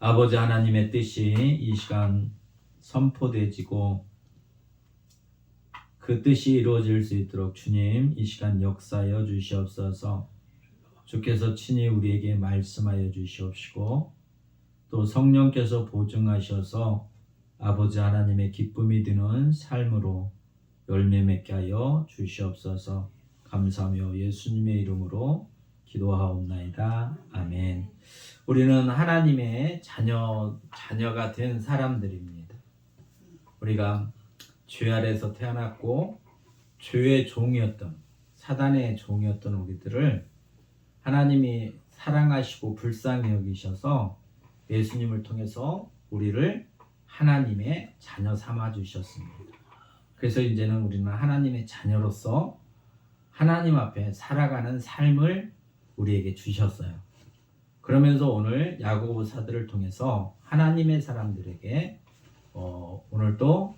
아버지 하나님의 뜻이 이 시간 선포되지고 그 뜻이 이루어질 수 있도록 주님 이 시간 역사하여 주시옵소서. 주께서 친히 우리에게 말씀하여 주시옵시고 또 성령께서 보증하셔서 아버지 하나님의 기쁨이 드는 삶으로 열매 맺게 하여 주시옵소서. 감사하며 예수님의 이름으로 기도하옵나이다. 아멘. 우리는 하나님의 자녀가 된 사람들입니다. 우리가 죄 아래에서 태어났고 죄의 종이었던 사단의 종이었던 우리들을 하나님이 사랑하시고 불쌍히 여기셔서 예수님을 통해서 우리를 하나님의 자녀 삼아 주셨습니다. 그래서 이제는 우리는 하나님의 자녀로서 하나님 앞에 살아가는 삶을 우리에게 주셨어요. 그러면서 오늘 야고보사들을 통해서 하나님의 사람들에게 오늘도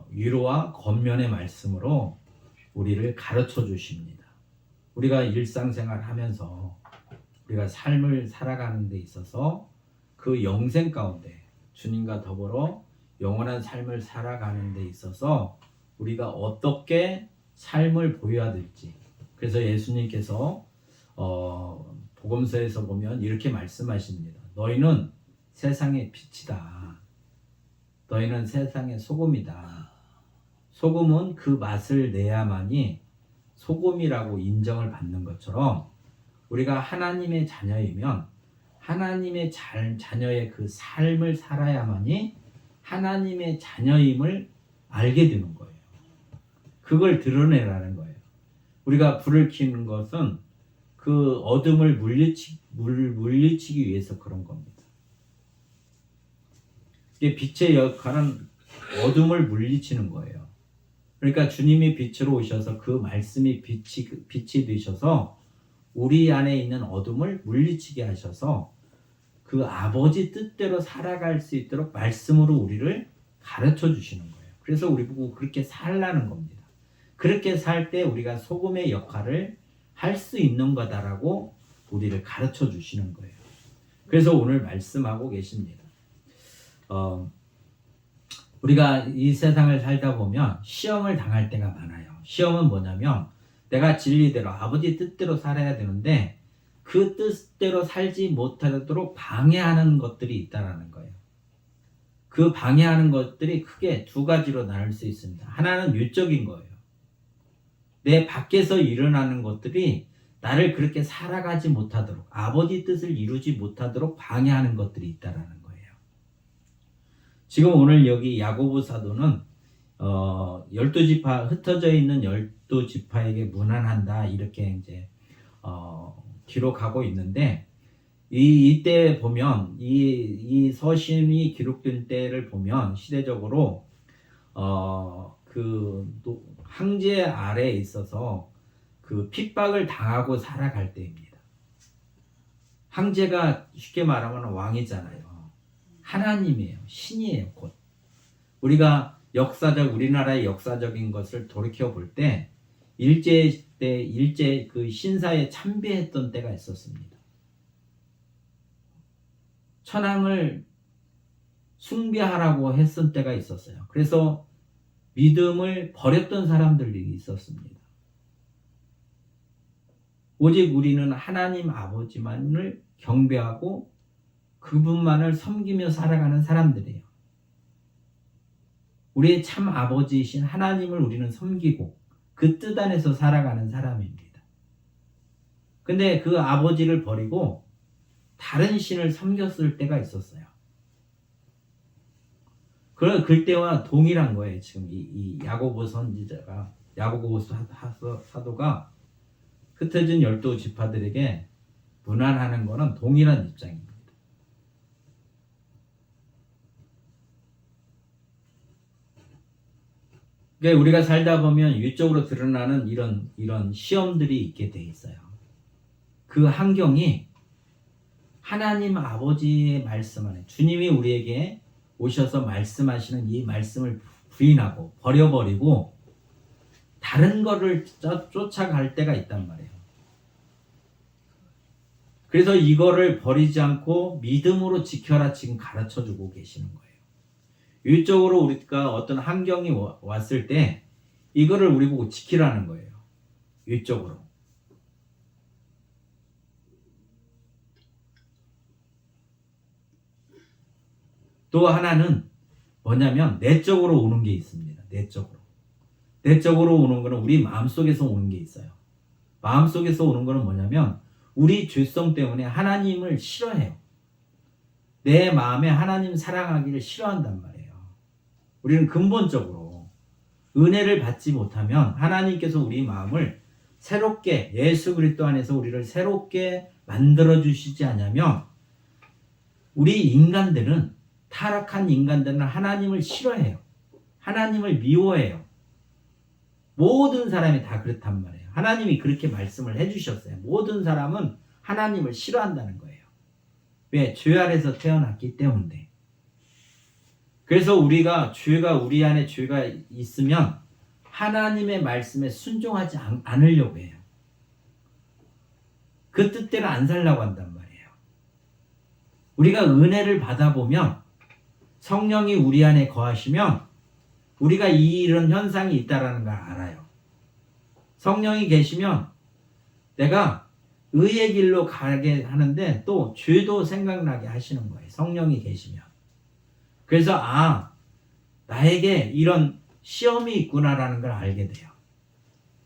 위로와 권면의 말씀으로 우리를 가르쳐 주십니다. 우리가 일상생활 하면서 우리가 삶을 살아가는 데 있어서 그 영생 가운데 주님과 더불어 영원한 삶을 살아가는 데 있어서 우리가 어떻게 삶을 보여야 될지, 그래서 예수님께서 복음서에서 보면 이렇게 말씀하십니다. 너희는 세상의 빛이다. 너희는 세상의 소금이다. 소금은 그 맛을 내야만이 소금이라고 인정을 받는 것처럼 우리가 하나님의 자녀이면 하나님의 자녀의 그 삶을 살아야만이 하나님의 자녀임을 알게 되는 거예요. 그걸 드러내라는 거예요. 우리가 불을 켜는 것은 그 어둠을 물리치기 위해서 그런 겁니다. 이게 빛의 역할은 어둠을 물리치는 거예요. 그러니까 주님이 빛으로 오셔서 그 말씀이 빛이 되셔서 우리 안에 있는 어둠을 물리치게 하셔서 그 아버지 뜻대로 살아갈 수 있도록 말씀으로 우리를 가르쳐 주시는 거예요. 그래서 우리 보고 그렇게 살라는 겁니다. 그렇게 살 때 우리가 소금의 역할을 할 수 있는 거다라고 우리를 가르쳐 주시는 거예요. 그래서 오늘 말씀하고 계십니다. 우리가 이 세상을 살다 보면 시험을 당할 때가 많아요. 시험은 뭐냐면 내가 진리대로 아버지 뜻대로 살아야 되는데 그 뜻대로 살지 못하도록 방해하는 것들이 있다는 거예요. 그 방해하는 것들이 크게 두 가지로 나눌 수 있습니다. 하나는 율적인 거예요. 내 밖에서 일어나는 것들이 나를 그렇게 살아가지 못하도록, 아버지 뜻을 이루지 못하도록 방해하는 것들이 있다는 거예요. 지금 오늘 여기 야고보 사도는 12지파, 흩어져 있는 12지파에게 문안한다 이렇게 이제 기록하고 있는데 이때 보면 이 서신이 기록된 때를 보면 시대적으로 그 황제 아래에 있어서 그 핍박을 당하고 살아갈 때입니다. 황제가 쉽게 말하면 왕이잖아요. 하나님이에요. 신이에요. 곧 우리가 우리나라의 역사적인 것을 돌이켜 볼 때 일제 그 신사에 참배했던 때가 있었습니다. 천황을 숭배하라고 했던 때가 있었어요. 그래서 믿음을 버렸던 사람들이 있었습니다. 오직 우리는 하나님 아버지만을 경배하고 그분만을 섬기며 살아가는 사람들이에요. 우리의 참 아버지이신 하나님을 우리는 섬기고 그 뜻 안에서 살아가는 사람입니다. 근데 그 아버지를 버리고 다른 신을 섬겼을 때가 있었어요. 그때와 동일한 거예요. 지금 이 야고보 선지자가, 야고보 사도가 흩어진 12지파들에게 문안하는 것은 동일한 입장입니다. 그러니까 우리가 살다 보면 위적으로 드러나는 이런 시험들이 있게 돼 있어요. 그 환경이 하나님 아버지의 말씀 안에 주님이 우리에게 오셔서 말씀하시는 이 말씀을 부인하고 버려버리고 다른 거를 쫓아갈 때가 있단 말이에요. 그래서 이거를 버리지 않고 믿음으로 지켜라 지금 가르쳐 주고 계시는 거예요. 일적으로 우리가 어떤 환경이 왔을 때 이거를 우리 보고 지키라는 거예요. 일적으로. 또 하나는 뭐냐면 내적으로 오는 게 있습니다. 내적으로 오는 거는 우리 마음속에서 오는 게 있어요. 마음속에서 오는 거는 뭐냐면 우리 죄성 때문에 하나님을 싫어해요. 내 마음에 하나님 사랑하기를 싫어한단 말이에요. 우리는 근본적으로 은혜를 받지 못하면 하나님께서 우리 마음을 새롭게 예수 그리스도 안에서 우리를 새롭게 만들어 주시지 않으면 우리 인간들은 타락한 인간들은 하나님을 싫어해요. 하나님을 미워해요. 모든 사람이 다 그렇단 말이에요. 하나님이 그렇게 말씀을 해주셨어요. 모든 사람은 하나님을 싫어한다는 거예요. 왜? 죄 아래서 태어났기 때문에. 그래서 우리가 우리 안에 죄가 있으면 하나님의 말씀에 순종하지 않으려고 해요. 그 뜻대로 안 살려고 한단 말이에요. 우리가 은혜를 받아보면 성령이 우리 안에 거하시면 우리가 이런 현상이 있다는 걸 알아요. 성령이 계시면 내가 의의 길로 가게 하는데 또 죄도 생각나게 하시는 거예요. 성령이 계시면. 그래서 나에게 이런 시험이 있구나라는 걸 알게 돼요.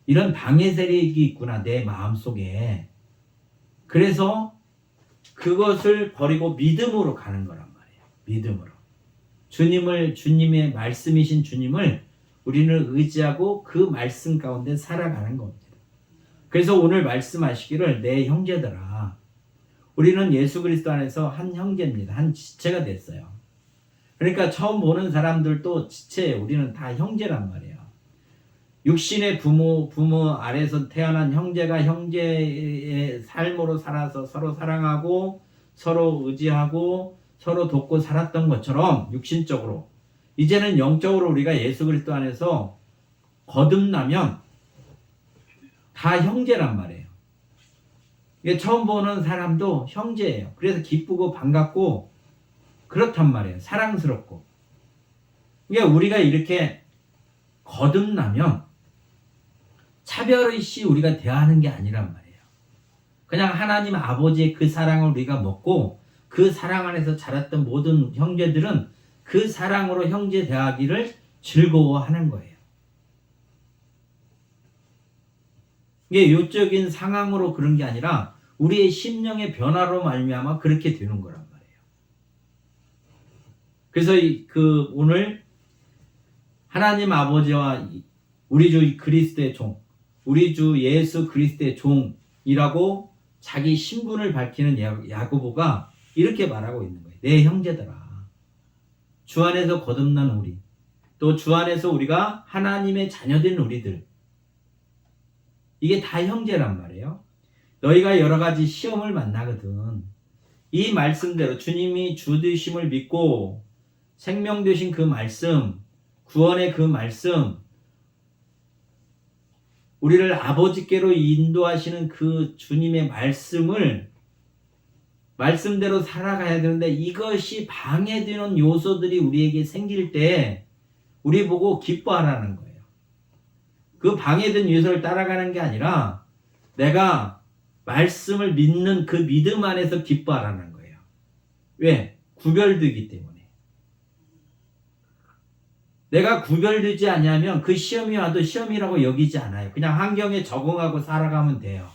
이런 방해 세력이 있구나 내 마음속에. 그래서 그것을 버리고 믿음으로 가는 거란 말이에요. 믿음으로. 주님의 말씀이신 주님을 우리는 의지하고 그 말씀 가운데 살아가는 겁니다. 그래서 오늘 말씀하시기를 내 형제들아, 우리는 예수 그리스도 안에서 한 형제입니다. 한 지체가 됐어요. 그러니까 처음 보는 사람들도 지체예요. 우리는 다 형제란 말이에요. 육신의 부모 아래서 태어난 형제가 형제의 삶으로 살아서 서로 사랑하고 서로 의지하고 서로 돕고 살았던 것처럼 육신적으로 이제는 영적으로 우리가 예수 그리스도 안에서 거듭나면 다 형제란 말이에요. 이게 처음 보는 사람도 형제예요. 그래서 기쁘고 반갑고 그렇단 말이에요. 사랑스럽고. 이게 우리가 이렇게 거듭나면 차별의식 우리가 대하는 게 아니란 말이에요. 그냥 하나님 아버지의 그 사랑을 우리가 먹고 그 사랑 안에서 자랐던 모든 형제들은 그 사랑으로 형제 대하기를 즐거워하는 거예요. 이게 요적인 상황으로 그런 게 아니라 우리의 심령의 변화로 말미암아 그렇게 되는 거란 말이에요. 그래서 오늘 하나님 아버지와 우리 주 그리스도의 종, 우리 주 예수 그리스도의 종이라고 자기 신분을 밝히는 야고보가 이렇게 말하고 있는 거예요. 내 형제들아, 주 안에서 거듭난 우리, 또 주 안에서 우리가 하나님의 자녀된 우리들, 이게 다 형제란 말이에요. 너희가 여러 가지 시험을 만나거든. 이 말씀대로 주님이 주 되심을 믿고 생명 되신 그 말씀, 구원의 그 말씀, 우리를 아버지께로 인도하시는 그 주님의 말씀대로 살아가야 되는데 이것이 방해되는 요소들이 우리에게 생길 때 우리 보고 기뻐하라는 거예요. 그 방해된 요소를 따라가는 게 아니라 내가 말씀을 믿는 그 믿음 안에서 기뻐하라는 거예요. 왜? 구별되기 때문에. 내가 구별되지 않으면 그 시험이 와도 시험이라고 여기지 않아요. 그냥 환경에 적응하고 살아가면 돼요.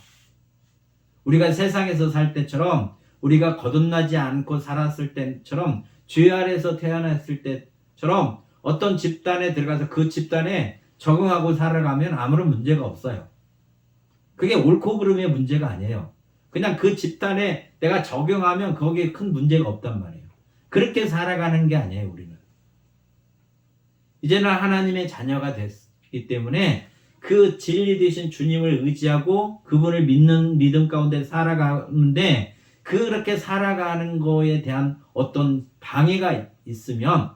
우리가 세상에서 살 때처럼 우리가 거듭나지 않고 살았을 때처럼 죄 아래서 태어났을 때처럼 어떤 집단에 들어가서 그 집단에 적응하고 살아가면 아무런 문제가 없어요. 그게 옳고 그름의 문제가 아니에요. 그냥 그 집단에 내가 적용하면 거기에 큰 문제가 없단 말이에요. 그렇게 살아가는 게 아니에요, 우리는. 이제는 하나님의 자녀가 됐기 때문에 그 진리 되신 주님을 의지하고 그분을 믿는 믿음 가운데 살아가는데 그렇게 살아가는 거에 대한 어떤 방해가 있으면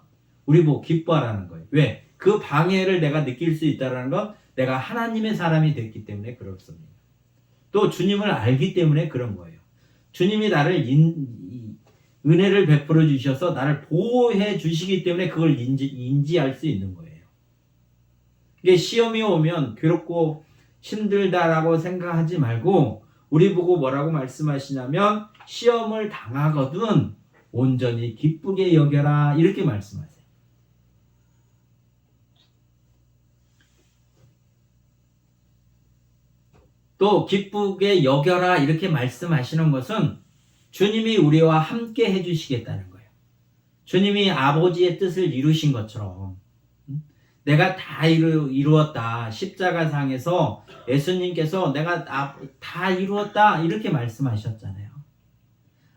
우리 보고 기뻐하라는 거예요. 왜? 그 방해를 내가 느낄 수 있다는 건 내가 하나님의 사람이 됐기 때문에 그렇습니다. 또 주님을 알기 때문에 그런 거예요. 주님이 나를 은혜를 베풀어 주셔서 나를 보호해 주시기 때문에 그걸 인지할 수 있는 거예요. 이게 시험이 오면 괴롭고 힘들다라고 생각하지 말고 우리 보고 뭐라고 말씀하시냐면 시험을 당하거든 온전히 기쁘게 여겨라 이렇게 말씀하세요. 또 기쁘게 여겨라 이렇게 말씀하시는 것은 주님이 우리와 함께 해주시겠다는 거예요. 주님이 아버지의 뜻을 이루신 것처럼 내가 다 이루었다. 십자가상에서 예수님께서 내가 다 이루었다 이렇게 말씀하셨잖아요.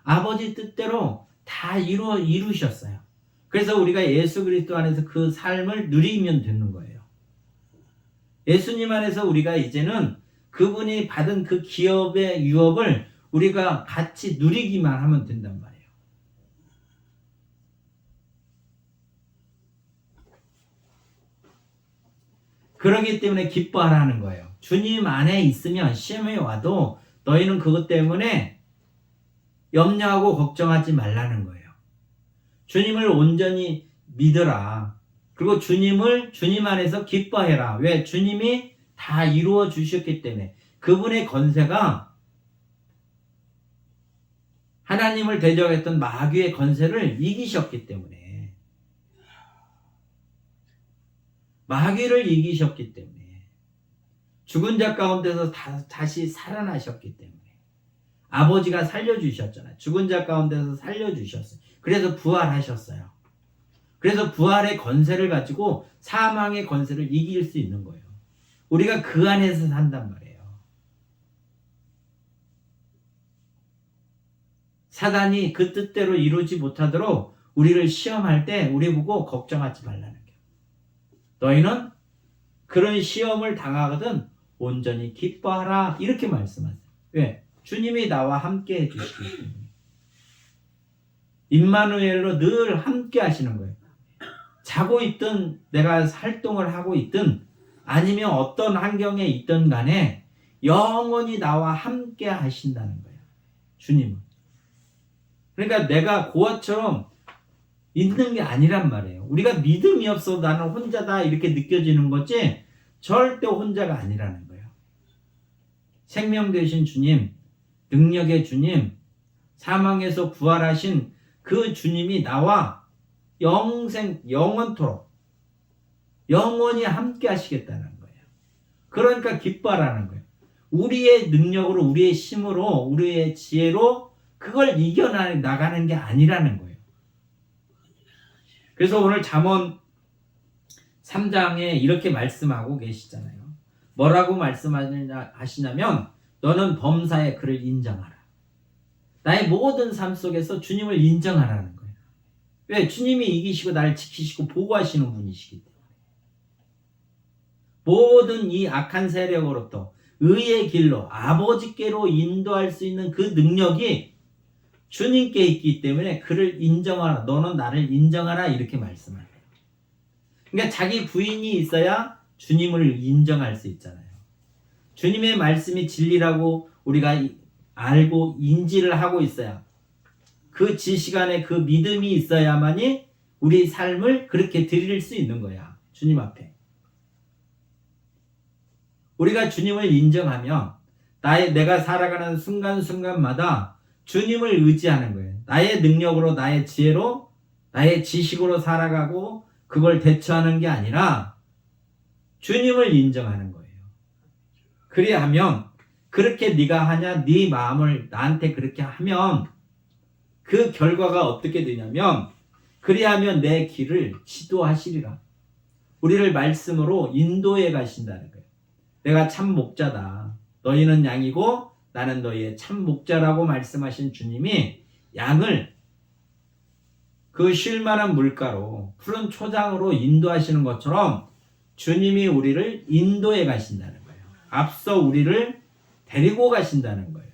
아버지 뜻대로 다 이루셨어요. 그래서 우리가 예수 그리스도 안에서 그 삶을 누리면 되는 거예요. 예수님 안에서 우리가 이제는 그분이 받은 그 기업의 유업을 우리가 같이 누리기만 하면 된단 말이에요. 그러기 때문에 기뻐하라는 거예요. 주님 안에 있으면 시험이 와도 너희는 그것 때문에 염려하고 걱정하지 말라는 거예요. 주님을 온전히 믿으라. 그리고 주님 안에서 기뻐해라. 왜? 주님이 다 이루어 주셨기 때문에 그분의 권세가 하나님을 대적했던 마귀의 권세를 이기셨기 때문에 마귀를 이기셨기 때문에 죽은 자 가운데서 다시 살아나셨기 때문에 아버지가 살려주셨잖아요. 죽은 자 가운데서 살려주셨어요. 그래서 부활하셨어요. 그래서 부활의 권세를 가지고 사망의 권세를 이길 수 있는 거예요. 우리가 그 안에서 산단 말이에요. 사단이 그 뜻대로 이루지 못하도록 우리를 시험할 때 우리 보고 걱정하지 말라는 거예요. 너희는 그런 시험을 당하거든 온전히 기뻐하라 이렇게 말씀하세요. 왜? 주님이 나와 함께 해주시기 때문에 임마누엘로 늘 함께 하시는 거예요. 자고 있든 내가 활동을 하고 있든 아니면 어떤 환경에 있든 간에 영원히 나와 함께 하신다는 거예요. 주님은. 그러니까 내가 고아처럼 있는 게 아니란 말이에요. 우리가 믿음이 없어 나는 혼자다 이렇게 느껴지는 거지 절대 혼자가 아니라는 거예요. 생명 되신 주님, 능력의 주님, 사망에서 부활하신 그 주님이 나와 영원토록 영원히 함께 하시겠다는 거예요. 그러니까 기뻐하라는 거예요. 우리의 능력으로 우리의 힘으로 우리의 지혜로 그걸 이겨나가는 게 아니라는 거예요. 그래서 오늘 잠언 3장에 이렇게 말씀하고 계시잖아요. 뭐라고 말씀하시냐면 너는 범사에 그를 인정하라. 나의 모든 삶 속에서 주님을 인정하라는 거예요. 왜? 주님이 이기시고 나를 지키시고 보호하시는 분이시기 때문에. 모든 이 악한 세력으로부터 의의 길로 아버지께로 인도할 수 있는 그 능력이 주님께 있기 때문에 그를 인정하라. 너는 나를 인정하라. 이렇게 말씀하세요. 그러니까 자기 부인이 있어야 주님을 인정할 수 있잖아요. 주님의 말씀이 진리라고 우리가 알고 인지를 하고 있어야 그 지식 안에 그 믿음이 있어야만이 우리 삶을 그렇게 드릴 수 있는 거야. 주님 앞에. 우리가 주님을 인정하면 내가 살아가는 순간순간마다 주님을 의지하는 거예요. 나의 능력으로 나의 지혜로 나의 지식으로 살아가고 그걸 대처하는 게 아니라 주님을 인정하는 거예요. 그래야하면 그렇게 네가 하냐 네 마음을 나한테 그렇게 하면 그 결과가 어떻게 되냐면 그리하면 내 길을 지도하시리라. 우리를 말씀으로 인도해 가신다는 거예요. 내가 참 목자다. 너희는 양이고 나는 너희의 참 목자라고 말씀하신 주님이 양을 그 쉴만한 물가로 푸른 초장으로 인도하시는 것처럼 주님이 우리를 인도해 가신다는 거예요. 앞서 우리를 데리고 가신다는 거예요.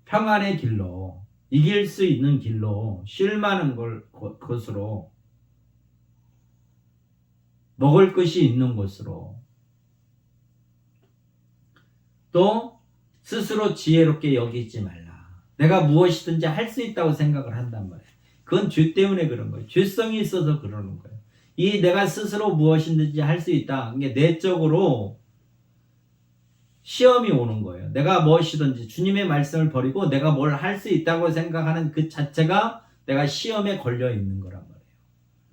평안의 길로, 이길 수 있는 길로, 쉴만한 곳으로, 먹을 것이 있는 곳으로, 또 스스로 지혜롭게 여기지 말라. 내가 무엇이든지 할 수 있다고 생각을 한단 말이에요. 그건 죄 때문에 그런 거예요. 죄성이 있어서 그러는 거예요. 이 내가 스스로 무엇이든지 할 수 있다. 이게 내적으로 시험이 오는 거예요. 내가 무엇이든지 주님의 말씀을 버리고 내가 뭘 할 수 있다고 생각하는 그 자체가 내가 시험에 걸려 있는 거란 말이에요.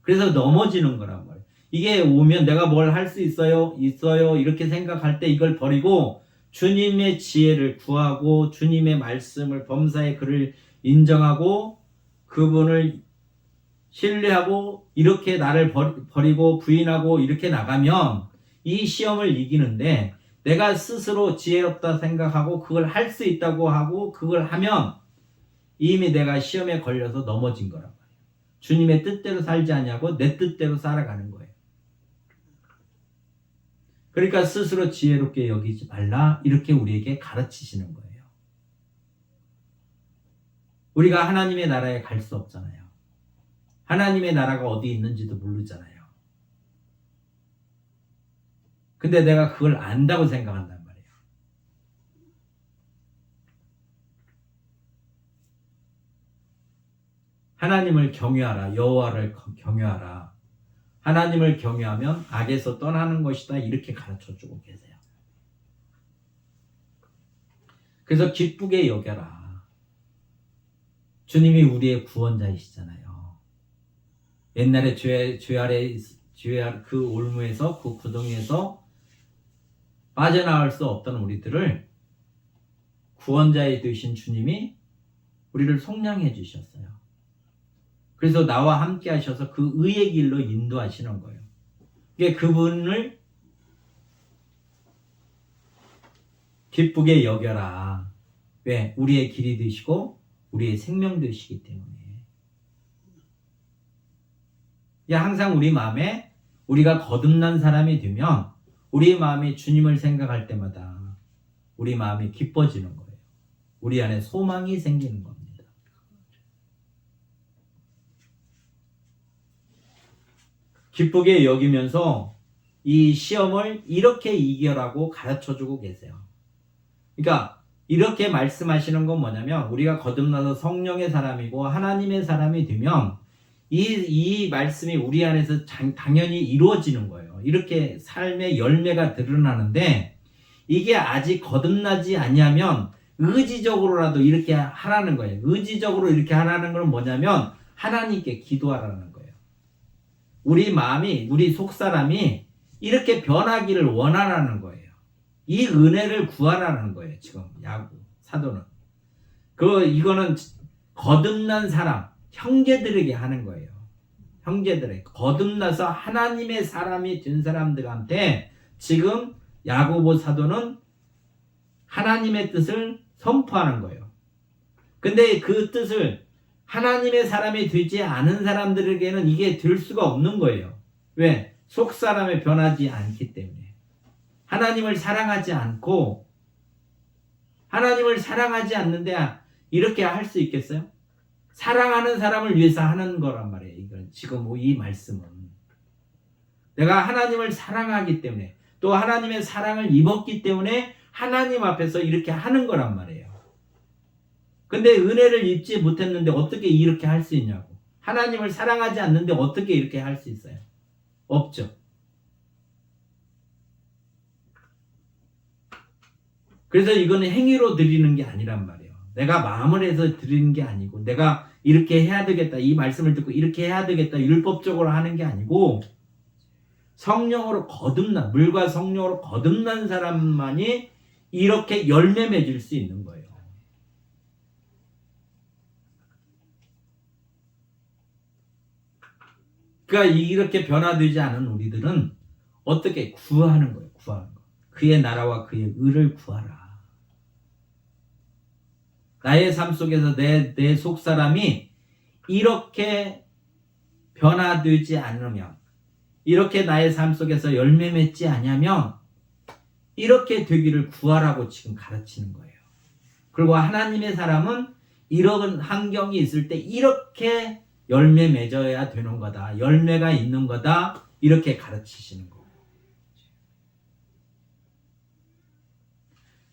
그래서 넘어지는 거란 말이에요. 이게 오면 내가 뭘 할 수 있어요? 이렇게 생각할 때 이걸 버리고 주님의 지혜를 구하고 주님의 말씀을 범사의 글을 인정하고 그분을 신뢰하고 이렇게 나를 버리고 부인하고 이렇게 나가면 이 시험을 이기는데 내가 스스로 지혜롭다 생각하고 그걸 할 수 있다고 하고 그걸 하면 이미 내가 시험에 걸려서 넘어진 거란 말이에요. 주님의 뜻대로 살지 않냐고 내 뜻대로 살아가는 거예요. 그러니까 스스로 지혜롭게 여기지 말라 이렇게 우리에게 가르치시는 거예요. 우리가 하나님의 나라에 갈 수 없잖아요. 하나님의 나라가 어디 있는지도 모르잖아요. 근데 내가 그걸 안다고 생각한단 말이에요. 하나님을 경외하라. 여호와를 경외하라. 하나님을 경외하면 악에서 떠나는 것이다. 이렇게 가르쳐주고 계세요. 그래서 기쁘게 여겨라. 주님이 우리의 구원자이시잖아요. 옛날에 죄 아래 그 올무에서 그 구덩이에서 빠져나올 수 없던 우리들을 구원자에 되신 주님이 우리를 속량해 주셨어요. 그래서 나와 함께 하셔서 그 의의 길로 인도하시는 거예요. 이게 그분을 기쁘게 여겨라. 왜? 우리의 길이 되시고 우리의 생명 되시기 때문에. 항상 우리 마음에 우리가 거듭난 사람이 되면 우리 마음이 주님을 생각할 때마다 우리 마음이 기뻐지는 거예요. 우리 안에 소망이 생기는 겁니다. 기쁘게 여기면서 이 시험을 이렇게 이겨라고 가르쳐주고 계세요. 그러니까 이렇게 말씀하시는 건 뭐냐면 우리가 거듭나서 성령의 사람이고 하나님의 사람이 되면 이 말씀이 우리 안에서 당연히 이루어지는 거예요. 이렇게 삶의 열매가 드러나는데 이게 아직 거듭나지 않냐면 의지적으로라도 이렇게 하라는 거예요. 의지적으로 이렇게 하라는 건 뭐냐면 하나님께 기도하라는 거예요. 우리 마음이, 우리 속사람이 이렇게 변하기를 원하라는 거예요. 이 은혜를 구하라는 거예요. 지금 야고 사도는. 이거는 거듭난 사람, 형제들에게 하는 거예요. 형제들에게 거듭나서 하나님의 사람이 된 사람들한테 지금 야고보 사도는 하나님의 뜻을 선포하는 거예요. 근데 그 뜻을 하나님의 사람이 되지 않은 사람들에게는 이게 될 수가 없는 거예요. 왜? 속사람에 변하지 않기 때문에. 하나님을 사랑하지 않고 하나님을 사랑하지 않는데 이렇게 할 수 있겠어요? 사랑하는 사람을 위해서 하는 거란 말이에요. 이건 지금 이 말씀은 내가 하나님을 사랑하기 때문에 또 하나님의 사랑을 입었기 때문에 하나님 앞에서 이렇게 하는 거란 말이에요. 근데 은혜를 입지 못했는데 어떻게 이렇게 할 수 있냐고. 하나님을 사랑하지 않는데 어떻게 이렇게 할 수 있어요? 없죠. 그래서 이거는 행위로 드리는 게 아니란 말이에요. 내가 마음을 해서 드리는 게 아니고 내가 이렇게 해야 되겠다. 이 말씀을 듣고 이렇게 해야 되겠다. 율법적으로 하는 게 아니고 성령으로 거듭난, 물과 성령으로 거듭난 사람만이 이렇게 열매 맺을 수 있는 거예요. 그러니까 이렇게 변화되지 않은 우리들은 어떻게 구하는 거예요. 구하는 거. 그의 나라와 그의 의를 구하라. 나의 삶 속에서 내 속사람이 이렇게 변화되지 않으면, 이렇게 나의 삶 속에서 열매 맺지 않으면 이렇게 되기를 구하라고 지금 가르치는 거예요. 그리고 하나님의 사람은 이런 환경이 있을 때 이렇게 열매 맺어야 되는 거다. 열매가 있는 거다. 이렇게 가르치시는 거예요.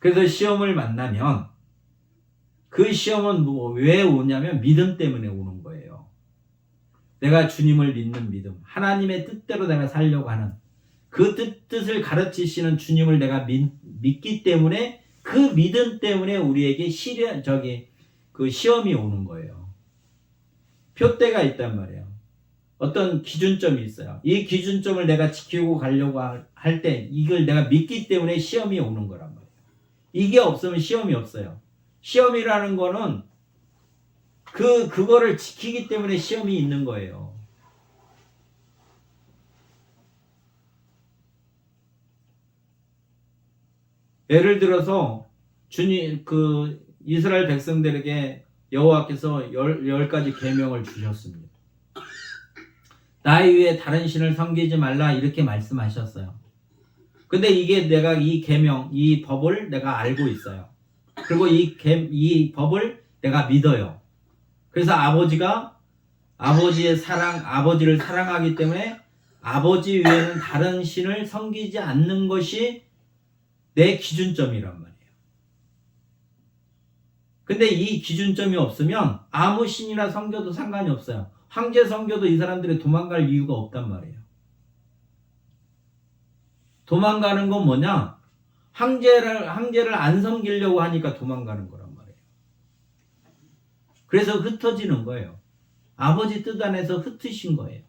그래서 시험을 만나면 그 시험은 왜 오냐면 믿음 때문에 오는 거예요. 내가 주님을 믿는 믿음, 하나님의 뜻대로 내가 살려고 하는 그 뜻을 가르치시는 주님을 내가 믿기 때문에 그 믿음 때문에 우리에게 그 시험이 오는 거예요. 표대가 있단 말이에요. 어떤 기준점이 있어요. 이 기준점을 내가 지키고 가려고 할 때 이걸 내가 믿기 때문에 시험이 오는 거란 말이에요. 이게 없으면 시험이 없어요. 시험이라는 거는 그거를 지키기 때문에 시험이 있는 거예요. 예를 들어서 주님 이스라엘 백성들에게 여호와께서 10가지 계명을 주셨습니다. 나의 위에 다른 신을 섬기지 말라 이렇게 말씀하셨어요. 근데 이게 내가 이 계명, 이 법을 내가 알고 있어요. 그리고 이 법을 내가 믿어요. 그래서 아버지를 사랑하기 때문에 아버지 외에는 다른 신을 섬기지 않는 것이 내 기준점이란 말이에요. 근데 이 기준점이 없으면 아무 신이나 섬겨도 상관이 없어요. 황제 섬겨도 이 사람들이 도망갈 이유가 없단 말이에요. 도망가는 건 뭐냐? 황제를 안 섬기려고 하니까 도망가는 거란 말이에요. 그래서 흩어지는 거예요. 아버지 뜻 안에서 흩으신 거예요.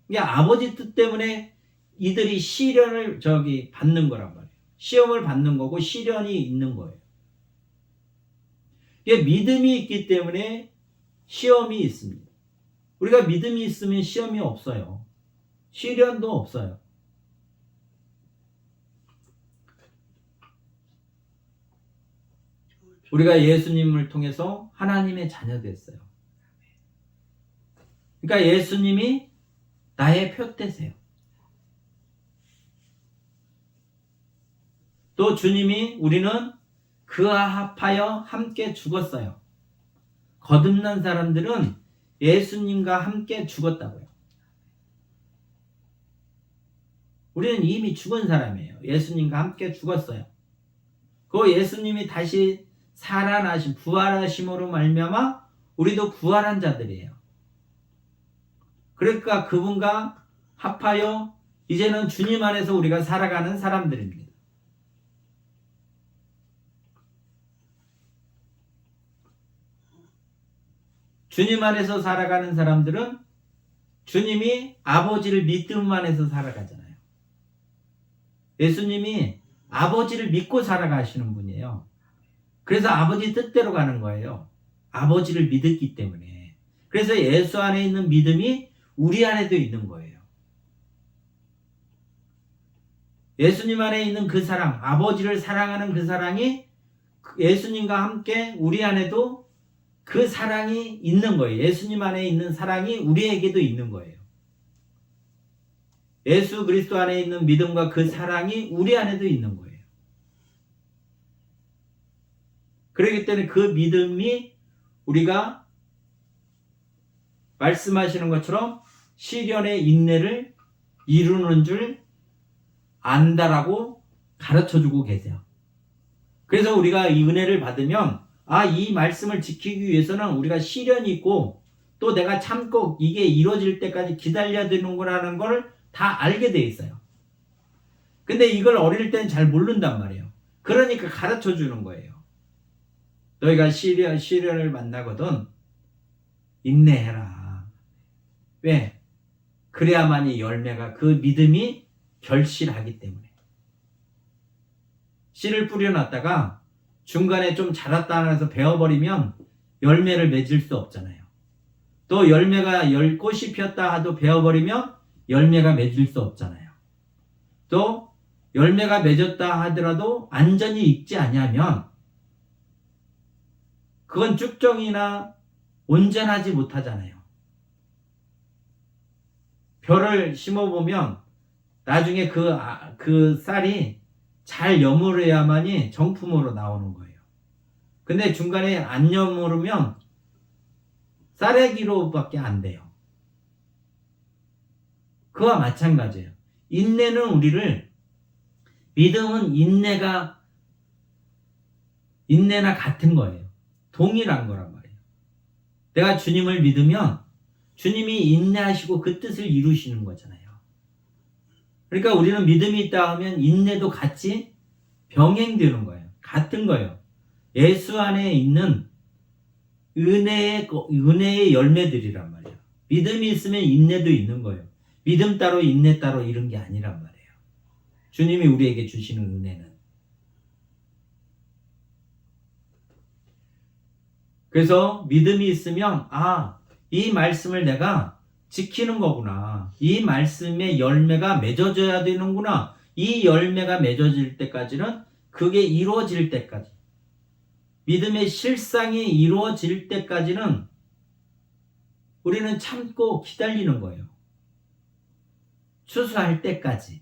이게 아버지 뜻 때문에 이들이 시련을 받는 거란 말이에요. 시험을 받는 거고 시련이 있는 거예요. 이게 믿음이 있기 때문에 시험이 있습니다. 우리가 믿음이 있으면 시험이 없어요. 시련도 없어요. 우리가 예수님을 통해서 하나님의 자녀 됐어요. 그러니까 예수님이 나의 표대세요. 또 주님이 우리는 그와 합하여 함께 죽었어요. 거듭난 사람들은 예수님과 함께 죽었다고요. 우리는 이미 죽은 사람이에요. 예수님과 함께 죽었어요. 그 예수님이 다시 부활하심으로 말미암아 우리도 구원한 자들이에요. 그러니까 그분과 합하여 이제는 주님 안에서 우리가 살아가는 사람들입니다. 주님 안에서 살아가는 사람들은 주님이 아버지를 믿음 안에서 살아가잖아요. 예수님이 아버지를 믿고 살아가시는 분이에요. 그래서 아버지 뜻대로 가는 거예요. 아버지를 믿었기 때문에. 그래서 예수 안에 있는 믿음이 우리 안에도 있는 거예요. 예수님 안에 있는 그 사랑, 아버지를 사랑하는 그 사랑이 예수님과 함께 우리 안에도 그 사랑이 있는 거예요. 예수님 안에 있는 사랑이 우리에게도 있는 거예요. 예수 그리스도 안에 있는 믿음과 그 사랑이 우리 안에도 있는 거예요. 그렇기 때문에 그 믿음이 우리가 말씀하시는 것처럼 시련의 인내를 이루는 줄 안다라고 가르쳐주고 계세요. 그래서 우리가 이 은혜를 받으면 이 말씀을 지키기 위해서는 우리가 시련이 있고 또 내가 참고 이게 이루어질 때까지 기다려야 되는구나라는 걸 다 알게 돼 있어요. 근데 이걸 어릴 때는 잘 모른단 말이에요. 그러니까 가르쳐 주는 거예요. 너희가 시련을 만나거든 인내해라. 왜? 그래야만이 열매가 그 믿음이 결실하기 때문에. 씨를 뿌려놨다가 중간에 좀 자랐다 해서 베어버리면 열매를 맺을 수 없잖아요. 또 꽃이 피었다 하도 베어버리면 열매가 맺을 수 없잖아요. 또 열매가 맺었다 하더라도 안전히 익지 아니하면 그건 쭉정이나 온전하지 못하잖아요. 벼를 심어보면 나중에 그 쌀이 잘 여물어야만이 정품으로 나오는 거예요. 근데 중간에 안 여물으면 쌀래기로밖에 안 돼요. 그와 마찬가지예요. 믿음은 인내가 인내나 같은 거예요. 동일한 거란 말이에요. 내가 주님을 믿으면 주님이 인내하시고 그 뜻을 이루시는 거잖아요. 그러니까 우리는 믿음이 있다 하면 인내도 같이 병행되는 거예요. 같은 거예요. 예수 안에 있는 은혜의 열매들이란 말이에요. 믿음이 있으면 인내도 있는 거예요. 믿음 따로 인내 따로 이런 게 아니란 말이에요. 주님이 우리에게 주시는 은혜는. 그래서 믿음이 있으면 이 말씀을 내가 지키는 거구나. 이 말씀의 열매가 맺어져야 되는구나. 이 열매가 맺어질 때까지는 그게 이루어질 때까지, 믿음의 실상이 이루어질 때까지는 우리는 참고 기다리는 거예요. 추수할 때까지,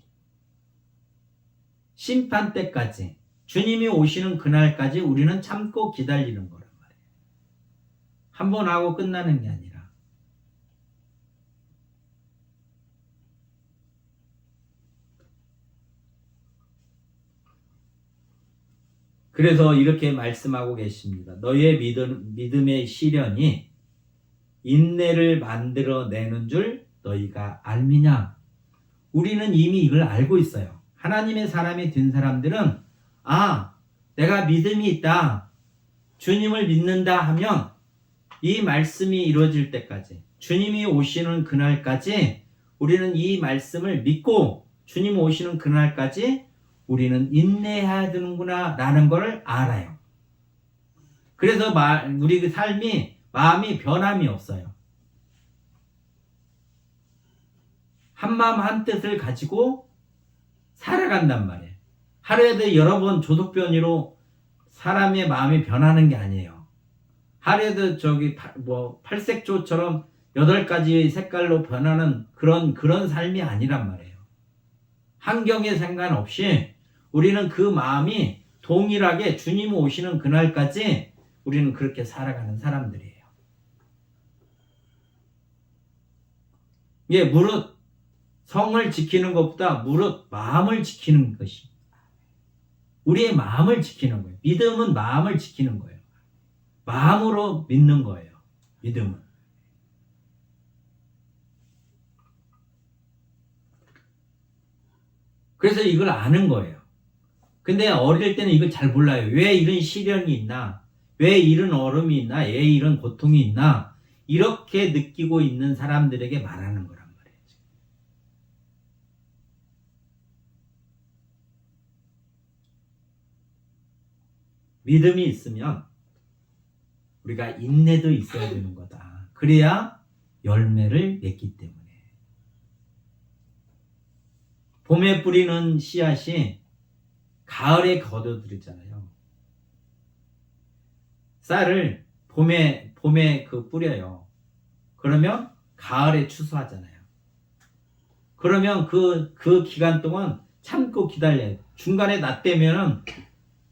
심판 때까지, 주님이 오시는 그날까지 우리는 참고 기다리는 거란 말이에요. 한 번 하고 끝나는 게 아니라. 그래서 이렇게 말씀하고 계십니다. 너희의 믿음의 시련이 인내를 만들어내는 줄 너희가 알미냐? 우리는 이미 이걸 알고 있어요. 하나님의 사람이 된 사람들은 내가 믿음이 있다, 주님을 믿는다 하면 이 말씀이 이루어질 때까지, 주님이 오시는 그날까지 우리는 이 말씀을 믿고 주님 오시는 그날까지 우리는 인내해야 되는구나 라는 걸 알아요. 그래서 우리 삶이 마음이 변함이 없어요. 한마음 한뜻을 가지고 살아간단 말이에요. 하루에도 여러 번 조속변이로 사람의 마음이 변하는 게 아니에요. 하루에도 팔색조처럼 8가지 색깔로 변하는 그런 삶이 아니란 말이에요. 환경에 상관없이 우리는 그 마음이 동일하게 주님 오시는 그날까지 우리는 그렇게 살아가는 사람들이에요. 무릇 성을 지키는 것보다 무릇 마음을 지키는 것이, 우리의 마음을 지키는 거예요. 믿음은 마음을 지키는 거예요. 마음으로 믿는 거예요. 믿음은. 그래서 이걸 아는 거예요. 근데 어릴 때는 이걸 잘 몰라요. 왜 이런 시련이 있나? 왜 이런 얼음이 있나? 왜 이런 고통이 있나? 이렇게 느끼고 있는 사람들에게 말하는 거란 말이에요. 믿음이 있으면 우리가 인내도 있어야 되는 거다. 그래야 열매를 맺기 때문에. 봄에 뿌리는 씨앗이 가을에 거둬들이잖아요. 쌀을 봄에 뿌려요. 그러면 가을에 추수하잖아요. 그러면 그 기간 동안 참고 기다려요. 중간에 낫되면은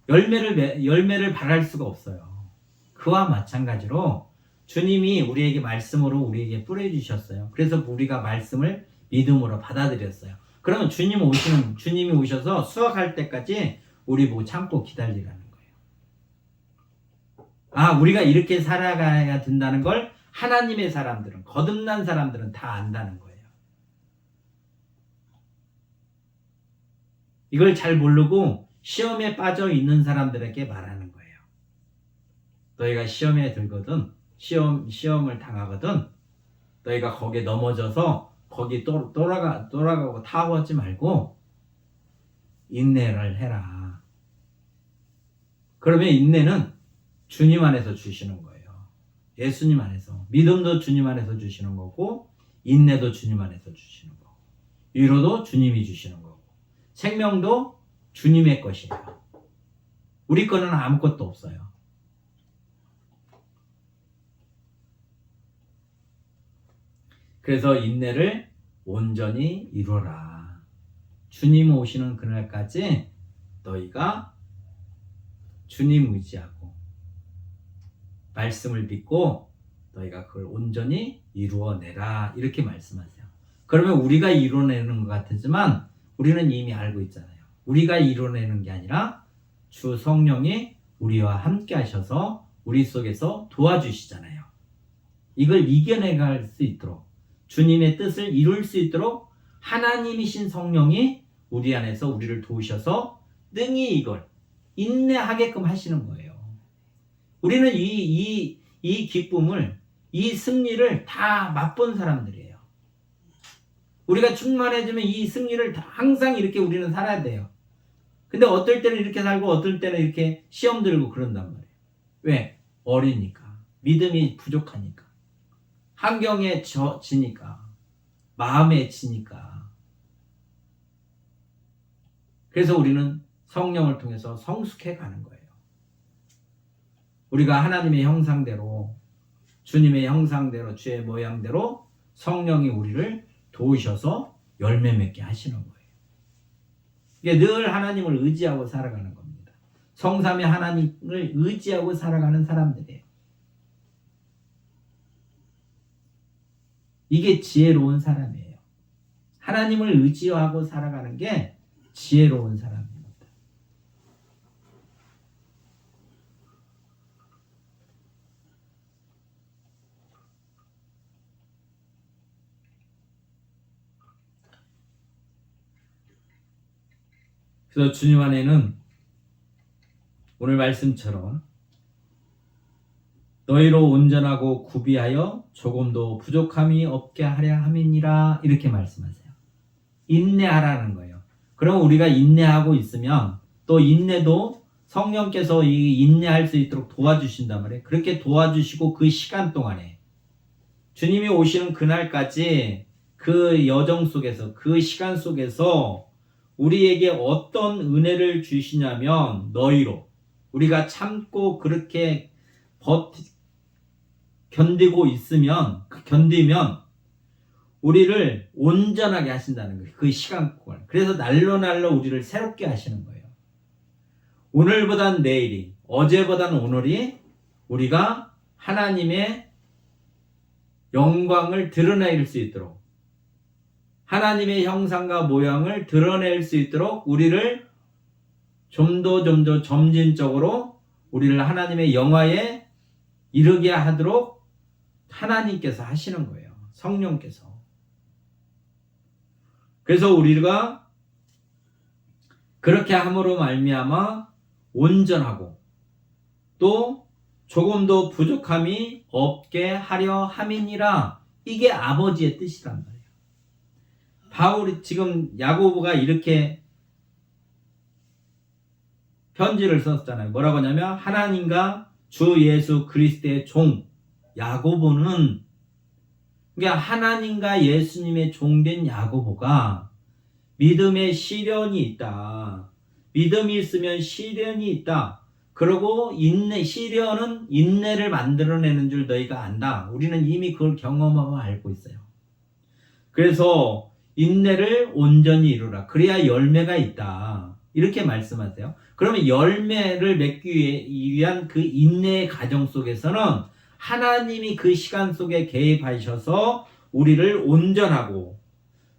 열매를 바랄 수가 없어요. 그와 마찬가지로 주님이 우리에게 말씀으로 우리에게 뿌려주셨어요. 그래서 우리가 말씀을 믿음으로 받아들였어요. 그러면 주님이 오셔서 수확할 때까지 우리 보고 참고 기다리라는 거예요. 우리가 이렇게 살아가야 된다는 걸 하나님의 사람들은, 거듭난 사람들은 다 안다는 거예요. 이걸 잘 모르고 시험에 빠져 있는 사람들에게 말하는 거예요. 너희가 시험에 들거든, 시험을 당하거든, 너희가 거기에 넘어져서 거기 돌아가고 타워하지 말고 인내를 해라. 그러면 인내는 주님 안에서 주시는 거예요. 예수님 안에서. 믿음도 주님 안에서 주시는 거고, 인내도 주님 안에서 주시는 거고, 위로도 주님이 주시는 거고, 생명도 주님의 것이에요. 우리 거는 아무것도 없어요. 그래서 인내를 온전히 이루어라. 주님 오시는 그날까지 너희가 주님 의지하고 말씀을 믿고 너희가 그걸 온전히 이루어내라. 이렇게 말씀하세요. 그러면 우리가 이루어내는 것 같지만 우리는 이미 알고 있잖아요. 우리가 이루어내는 게 아니라 주 성령이 우리와 함께 하셔서 우리 속에서 도와주시잖아요. 이걸 이겨내갈 수 있도록 주님의 뜻을 이룰 수 있도록 하나님이신 성령이 우리 안에서 우리를 도우셔서 능히 이걸 인내하게끔 하시는 거예요. 우리는 이 기쁨을, 이 승리를 다 맛본 사람들이에요. 우리가 충만해지면 이 승리를 항상 이렇게 우리는 살아야 돼요. 근데 어떨 때는 이렇게 살고 어떨 때는 이렇게 시험 들고 그런단 말이에요. 왜? 어리니까. 믿음이 부족하니까. 환경에 지니까. 마음에 지니까. 그래서 우리는 성령을 통해서 성숙해 가는 거예요. 우리가 하나님의 형상대로, 주님의 형상대로, 주의 모양대로 성령이 우리를 도우셔서 열매 맺게 하시는 거예요. 이게 늘 하나님을 의지하고 살아가는 겁니다. 성삼위 하나님을 의지하고 살아가는 사람들이에요. 이게 지혜로운 사람이에요. 하나님을 의지하고 살아가는 게 지혜로운 사람입니다. 그래서 주님 안에는 오늘 말씀처럼 너희로 온전하고 구비하여 조금도 부족함이 없게 하려 함이니라 이렇게 말씀하세요. 인내하라는 거예요. 그럼 우리가 인내하고 있으면 또 인내도 성령께서 이 인내할 수 있도록 도와주신단 말이에요. 그렇게 도와주시고 그 시간 동안에 주님이 오시는 그날까지 그 여정 속에서 그 시간 속에서 우리에게 어떤 은혜를 주시냐면 너희로 우리가 참고 그렇게 견디면 우리를 온전하게 하신다는 거예요. 그 시간 동안. 그래서 날로 우리를 새롭게 하시는 거예요. 오늘보단 내일이, 어제보단 오늘이 우리가 하나님의 영광을 드러낼 수 있도록 하나님의 형상과 모양을 드러낼 수 있도록 우리를 좀 더 점진적으로 우리를 하나님의 영화에 이르게 하도록 하나님께서 하시는 거예요. 성령께서. 그래서 우리가 그렇게 함으로 말미암아 온전하고 또 조금도 부족함이 없게 하려 함이니라. 이게 아버지의 뜻이란 말이에요. 바울이 지금 야고보가 이렇게 편지를 썼잖아요. 뭐라고 하냐면 하나님과 주 예수 그리스도의 종 야고보는 그러니까 하나님과 예수님의 종된 야고보가 믿음에 시련이 있다. 믿음이 있으면 시련이 있다. 그리고 시련은 인내를 만들어내는 줄 너희가 안다. 우리는 이미 그걸 경험하고 알고 있어요. 그래서 인내를 온전히 이루라. 그래야 열매가 있다. 이렇게 말씀하세요. 그러면 열매를 맺기 위한 그 인내의 과정 속에서는 하나님이 그 시간 속에 개입하셔서 우리를 온전하고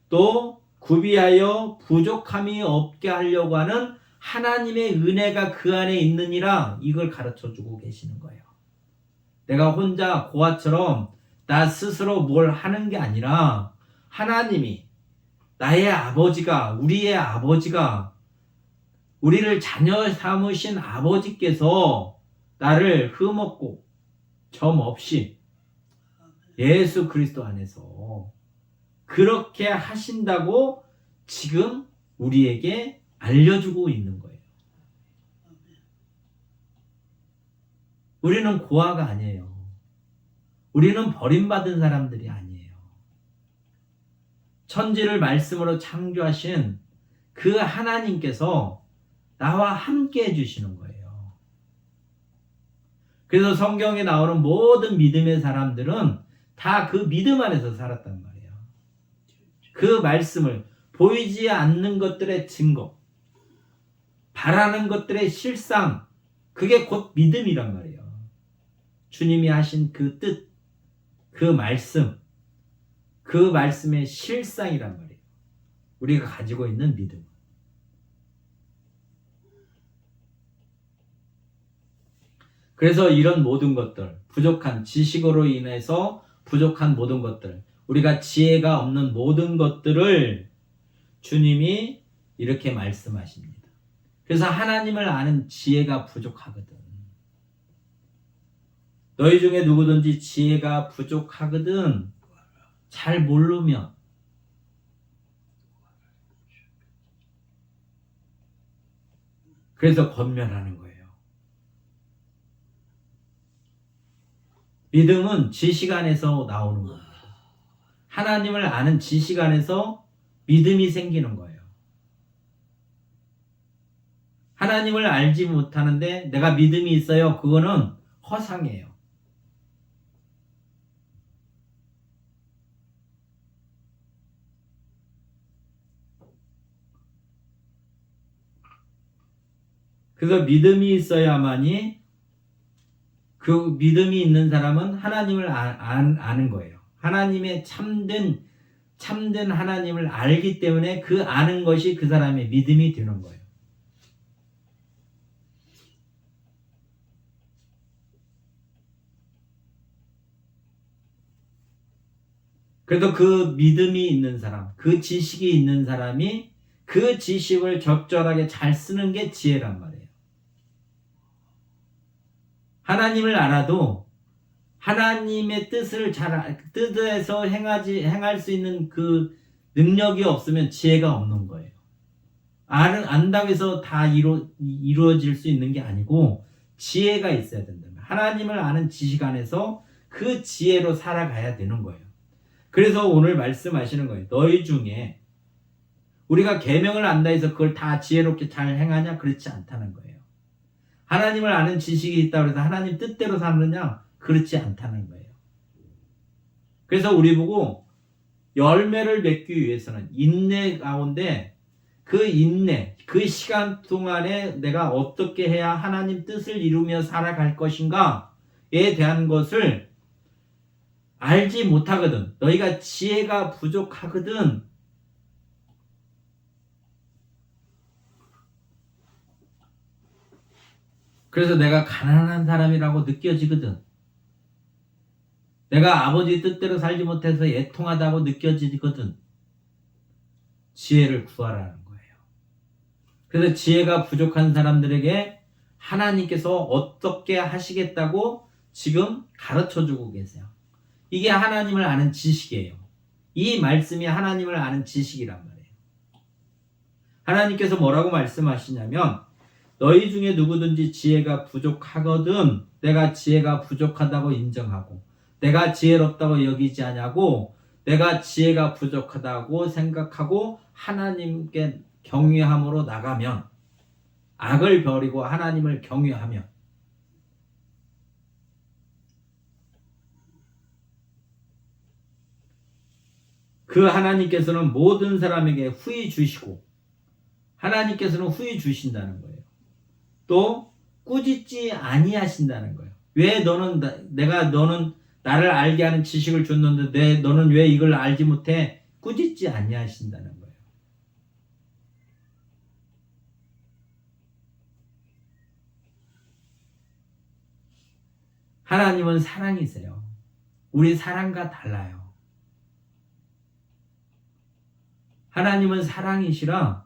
또 구비하여 부족함이 없게 하려고 하는 하나님의 은혜가 그 안에 있느니라. 이걸 가르쳐주고 계시는 거예요. 내가 혼자 고아처럼 나 스스로 뭘 하는 게 아니라 하나님이 나의 아버지가 우리의 아버지가 우리를 자녀 삼으신 아버지께서 나를 흠없고 점 없이 예수 그리스도 안에서 그렇게 하신다고 지금 우리에게 알려주고 있는 거예요. 우리는 고아가 아니에요. 우리는 버림받은 사람들이 아니에요. 천지를 말씀으로 창조하신 그 하나님께서 나와 함께 해주시는 거예요. 그래서 성경에 나오는 모든 믿음의 사람들은 다 그 믿음 안에서 살았단 말이에요. 그 말씀을 보이지 않는 것들의 증거, 바라는 것들의 실상, 그게 곧 믿음이란 말이에요. 주님이 하신 그 뜻, 그 말씀, 그 말씀의 실상이란 말이에요. 우리가 가지고 있는 믿음. 그래서 이런 모든 것들, 부족한 지식으로 인해서 부족한 모든 것들, 우리가 지혜가 없는 모든 것들을 주님이 이렇게 말씀하십니다. 그래서 하나님을 아는 지혜가 부족하거든. 너희 중에 누구든지 지혜가 부족하거든 잘 모르면 그래서 권면하는 거예요. 믿음은 지식 안에서 나오는 겁니다. 하나님을 아는 지식 안에서 믿음이 생기는 거예요. 하나님을 알지 못하는데 내가 믿음이 있어요. 그거는 허상이에요. 그래서 믿음이 있어야만이 그 믿음이 있는 사람은 하나님을 아는 거예요. 하나님의 참된 하나님을 알기 때문에 그 아는 것이 그 사람의 믿음이 되는 거예요. 그래도 그 믿음이 있는 사람, 그 지식이 있는 사람이 그 지식을 적절하게 잘 쓰는 게 지혜란 말이에요. 하나님을 알아도 하나님의 뜻에서 행할 수 있는 그 능력이 없으면 지혜가 없는 거예요. 안다고 해서 다 이루어질 수 있는 게 아니고 지혜가 있어야 된다. 하나님을 아는 지식 안에서 그 지혜로 살아가야 되는 거예요. 그래서 오늘 말씀하시는 거예요. 너희 중에 우리가 계명을 안다 해서 그걸 다 지혜롭게 잘 행하냐? 그렇지 않다는 거예요. 하나님을 아는 지식이 있다고 해서 하나님 뜻대로 사느냐? 그렇지 않다는 거예요. 그래서 우리 보고 열매를 맺기 위해서는 인내 가운데 그 인내, 그 시간 동안에 내가 어떻게 해야 하나님 뜻을 이루며 살아갈 것인가에 대한 것을 알지 못하거든. 너희가 지혜가 부족하거든. 그래서 내가 가난한 사람이라고 느껴지거든. 내가 아버지 뜻대로 살지 못해서 애통하다고 느껴지거든. 지혜를 구하라는 거예요. 그래서 지혜가 부족한 사람들에게 하나님께서 어떻게 하시겠다고 지금 가르쳐주고 계세요. 이게 하나님을 아는 지식이에요. 이 말씀이 하나님을 아는 지식이란 말이에요. 하나님께서 뭐라고 말씀하시냐면 너희 중에 누구든지 지혜가 부족하거든 내가 지혜가 부족하다고 인정하고 내가 지혜롭다고 여기지 않냐고 내가 지혜가 부족하다고 생각하고 하나님께 경외함으로 나가면 악을 버리고 하나님을 경외하면 그 하나님께서는 모든 사람에게 후히 주시고 하나님께서는 후히 주신다는 거예요. 또 꾸짖지 아니하신다는 거예요. 왜 너는 나를 알게 하는 지식을 줬는데 너는 왜 이걸 알지 못해? 꾸짖지 아니하신다는 거예요. 하나님은 사랑이세요. 우리 사랑과 달라요. 하나님은 사랑이시라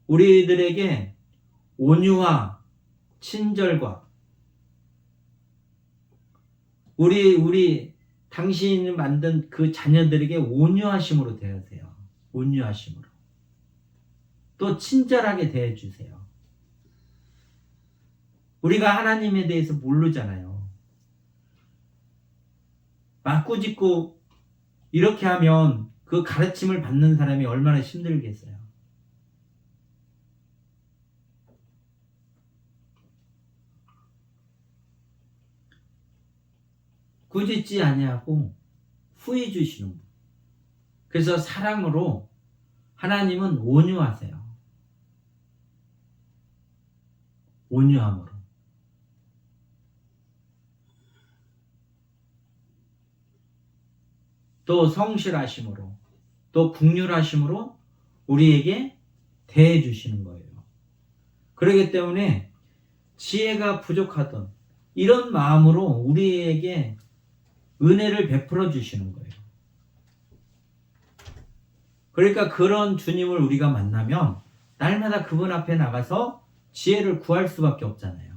우리들에게 온유와 친절과 우리 당신이 만든 그 자녀들에게 온유하심으로 대하세요. 온유하심으로. 또 친절하게 대해주세요. 우리가 하나님에 대해서 모르잖아요. 막 꾸짖고 이렇게 하면 그 가르침을 받는 사람이 얼마나 힘들겠어요. 꾸짖지 아니하고 후히 주시는 분. 그래서 사랑으로 하나님은 온유하세요. 온유함으로. 또 성실하심으로 또 긍휼하심으로 우리에게 대해 주시는 거예요. 그렇기 때문에 지혜가 부족하던 이런 마음으로 우리에게 은혜를 베풀어 주시는 거예요. 그러니까 그런 주님을 우리가 만나면 날마다 그분 앞에 나가서 지혜를 구할 수밖에 없잖아요.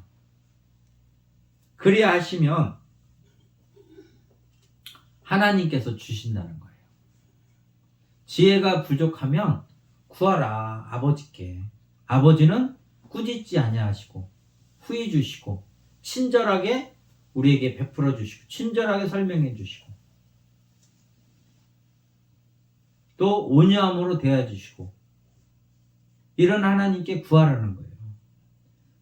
그리야 하시면 하나님께서 주신다는 거예요. 지혜가 부족하면 구하라 아버지께. 아버지는 꾸짖지 아니하시고 후히 주시고 친절하게 우리에게 베풀어 주시고 친절하게 설명해 주시고 또 온유함으로 대해 주시고 이런 하나님께 구하라는 거예요.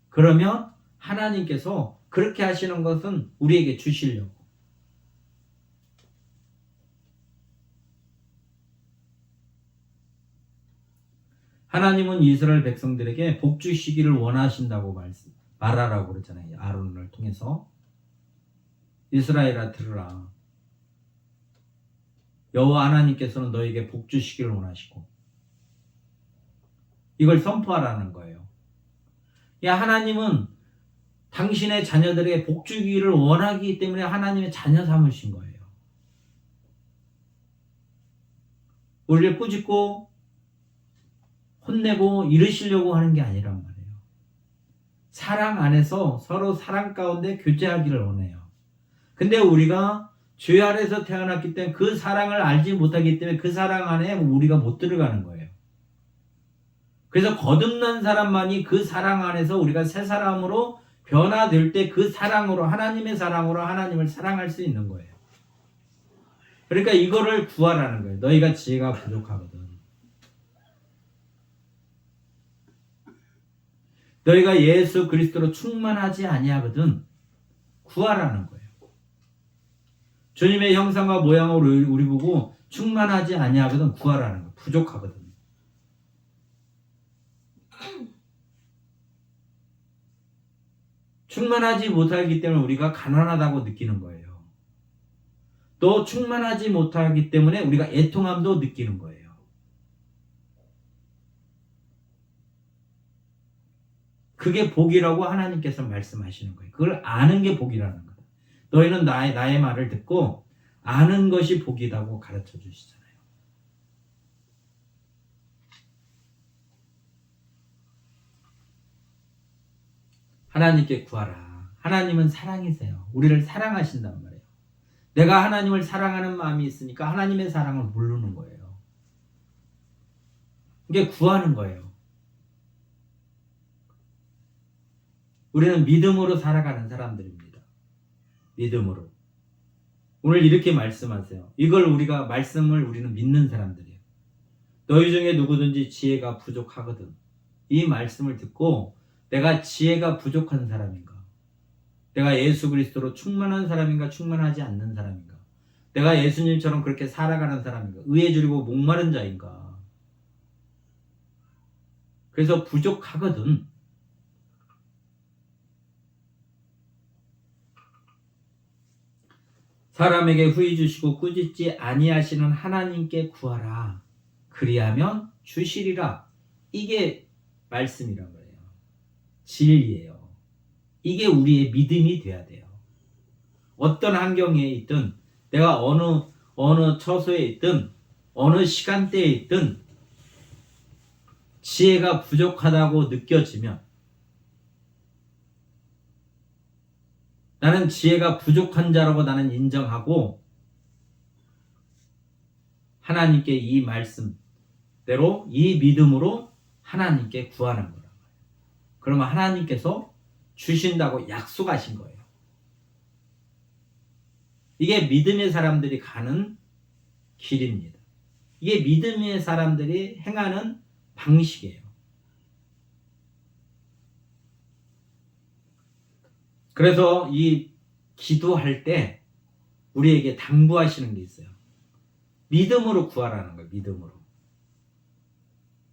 그러면 하나님께서 그렇게 하시는 것은 우리에게 주시려고. 하나님은 이스라엘 백성들에게 복 주시기를 원하신다고 말하라고 그러잖아요. 아론을 통해서. 이스라엘아 들으라. 여호와 하나님께서는 너에게 복 주시기를 원하시고 이걸 선포하라는 거예요. 야, 하나님은 당신의 자녀들에게 복 주기를 원하기 때문에 하나님의 자녀 삼으신 거예요. 우리를 꾸짖고 혼내고 이르시려고 하는 게 아니란 말이에요. 사랑 안에서 서로 사랑 가운데 교제하기를 원해요. 근데 우리가 죄 아래에서 태어났기 때문에 그 사랑을 알지 못하기 때문에 그 사랑 안에 우리가 못 들어가는 거예요. 그래서 거듭난 사람만이 그 사랑 안에서 우리가 새 사람으로 변화될 때 그 사랑으로 하나님의 사랑으로 하나님을 사랑할 수 있는 거예요. 그러니까 이거를 구하라는 거예요. 너희가 지혜가 부족하거든. 너희가 예수 그리스도로 충만하지 아니하거든. 구하라는 거예요. 주님의 형상과 모양으로 우리 보고 충만하지 아니하거든. 구하라는 거예요. 부족하거든. 충만하지 못하기 때문에 우리가 가난하다고 느끼는 거예요. 또 충만하지 못하기 때문에 우리가 애통함도 느끼는 거예요. 그게 복이라고 하나님께서 말씀하시는 거예요. 그걸 아는 게 복이라는 거예요. 너희는 나의 말을 듣고 아는 것이 복이라고 가르쳐 주시잖아요. 하나님께 구하라. 하나님은 사랑이세요. 우리를 사랑하신단 말이에요. 내가 하나님을 사랑하는 마음이 있으니까 하나님의 사랑을 모르는 거예요. 이게 구하는 거예요. 우리는 믿음으로 살아가는 사람들입니다. 믿음으로. 오늘 이렇게 말씀하세요. 이걸 말씀을 우리는 믿는 사람들이에요. 너희 중에 누구든지 지혜가 부족하거든. 이 말씀을 듣고 내가 지혜가 부족한 사람인가? 내가 예수 그리스도로 충만한 사람인가? 충만하지 않는 사람인가? 내가 예수님처럼 그렇게 살아가는 사람인가? 의에 줄이고 목마른 자인가? 그래서 부족하거든. 사람에게 후히 주시고 꾸짖지 아니하시는 하나님께 구하라. 그리하면 주시리라. 이게 말씀이란 거예요. 진리예요. 이게 우리의 믿음이 돼야 돼요. 어떤 환경에 있든 내가 어느 처소에 있든 어느 시간대에 있든 지혜가 부족하다고 느껴지면 나는 지혜가 부족한 자라고 나는 인정하고 하나님께 이 말씀대로 이 믿음으로 하나님께 구하는 거라고요. 그러면 하나님께서 주신다고 약속하신 거예요. 이게 믿음의 사람들이 가는 길입니다. 이게 믿음의 사람들이 행하는 방식이에요. 그래서 이 기도할 때 우리에게 당부하시는 게 있어요. 믿음으로 구하라는 거예요.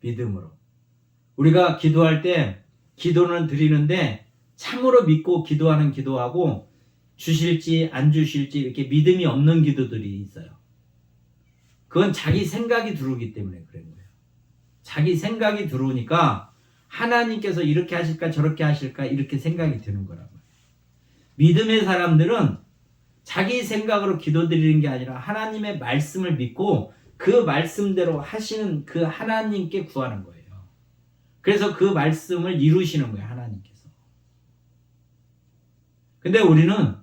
믿음으로. 우리가 기도할 때 기도는 드리는데 참으로 믿고 기도하는 기도하고 주실지 안 주실지 이렇게 믿음이 없는 기도들이 있어요. 그건 자기 생각이 들어오기 때문에 그런 거예요. 자기 생각이 들어오니까 하나님께서 이렇게 하실까 저렇게 하실까 이렇게 생각이 드는 거라고요. 믿음의 사람들은 자기 생각으로 기도드리는 게 아니라 하나님의 말씀을 믿고 그 말씀대로 하시는 그 하나님께 구하는 거예요. 그래서 그 말씀을 이루시는 거예요, 하나님께서. 근데 우리는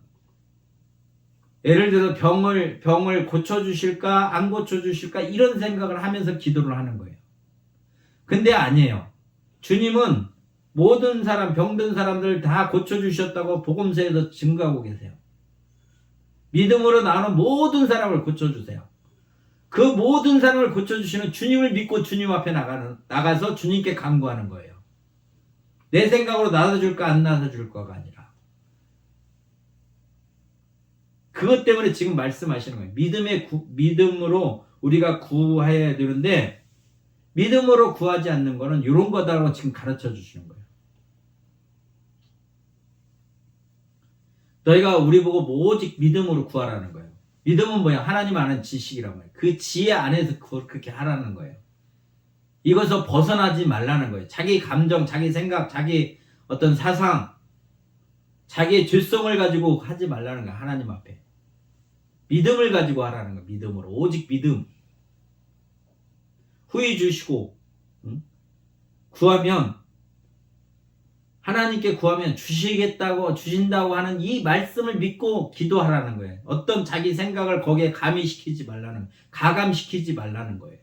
예를 들어 병을 고쳐주실까 안 고쳐주실까 이런 생각을 하면서 기도를 하는 거예요. 근데 아니에요. 주님은 모든 사람, 병든 사람들 다 고쳐주셨다고 복음서에서 증거하고 계세요. 믿음으로 나오는 모든 사람을 고쳐주세요. 그 모든 사람을 고쳐주시는 주님을 믿고 주님 앞에 나가서 주님께 간구하는 거예요. 내 생각으로 나서줄까 안 나서줄까가 아니라. 그것 때문에 지금 말씀하시는 거예요. 믿음으로 우리가 구해야 되는데 믿음으로 구하지 않는 거는 이런 거다라고 지금 가르쳐 주시는 거예요. 너희가 우리 보고 오직 믿음으로 구하라는 거예요. 믿음은 뭐야? 하나님 아는 지식이란 말이에요. 그 지혜 안에서 그렇게 하라는 거예요. 이것을 벗어나지 말라는 거예요. 자기 감정, 자기 생각, 자기 어떤 사상, 자기의 죄성을 가지고 하지 말라는 거예요. 하나님 앞에. 믿음을 가지고 하라는 거예요. 믿음으로. 오직 믿음. 후히 주시고 구하면 하나님께 구하면 주신다고 하는 이 말씀을 믿고 기도하라는 거예요. 어떤 자기 생각을 거기에 가감시키지 말라는 거예요.